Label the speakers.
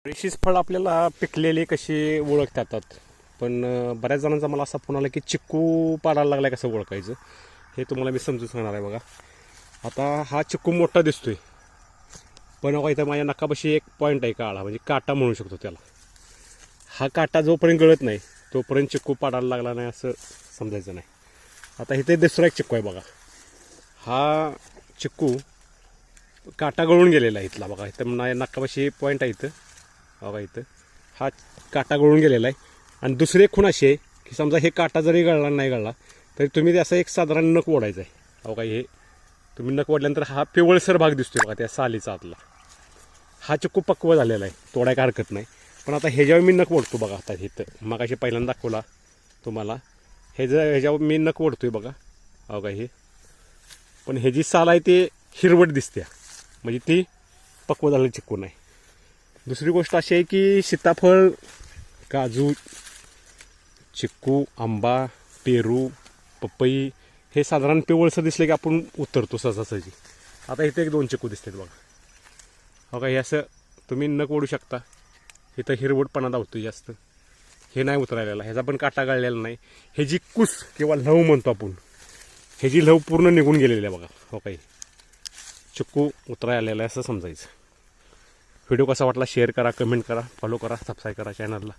Speaker 1: Rashes फळ आपल्याला पिकलेले कसे ओळखता येतात, पण बऱ्याच जणांचा मला असा फोन आला की चिक्कू पाडायला लागला कसं ओळखायचं हे तुम्हाला मी समजून सांगणार आहे. बघा, आता हा चिक्कू मोठा दिसतोय, पण बघा इथं माझ्या नकापाशी एक पॉईंट आहे काळा, म्हणजे काटा म्हणू शकतो त्याला. हा काटा जोपर्यंत गळत नाही तोपर्यंत चिक्कू पाडायला लागला नाही असं समजायचं नाही. आता इथे दुसरा एक चिक्कू आहे बघा, हा चिक्कू काटा गळून गेलेला आहे इथला. बघा इथं नकापाशी पॉईंट आहे इथं, बघा इथं हा काटा गळून गेलेला आहे. आणि दुसरी एक खूण अशी आहे की समजा हे काटा जरी गळला नाही गळला तरी तुम्ही ते असं एक साधारण नख ओढायचं आहे. बघा हे तुम्ही नख ओढल्यानंतर हा पिवळसर भाग दिसतोय बघा त्या सालीचा आतला. हा चिक्कू पक्व झालेला आहे, तोडायला हरकत नाही. पण आता ह्याच्यावर मी नख ओढतो बघा, आता इथं मगाशी पहिल्यांदा दाखवला तुम्हाला, ह्याच्यावर मी नख ओढतोय बघा. बघा हे, पण ह्याची साल आहे ते हिरवट दिसते, म्हणजे ती पक्व झालेली चिक्कू नाही. दुसरी गोष्ट अशी आहे की सीताफळ, काजू, चिक्कू, आंबा, पेरू, पपई हे साधारण पिवळसर दिसले की आपण उतरतो सहजासहजी. आता इथे एक दोन चिक्कू दिसतात बघा. बघा हे असं तुम्ही नख ओढू शकता, इथं हिरवटपणा दावतो जास्त, हे नाही उतरायला, ह्याचा पण काटा गळलेला नाही. ह्याची कुस किंवा लव म्हणतो आपण, ह्याची लव पूर्ण निघून गेलेली आहे बघा. हो काही चिक्कू उतरायला आलेला आहे असं समजायचं. व्हिडिओ कसा वाटला शेअर करा, कमेंट करा, फॉलो करा, सबस्क्राईब करा चॅनलला.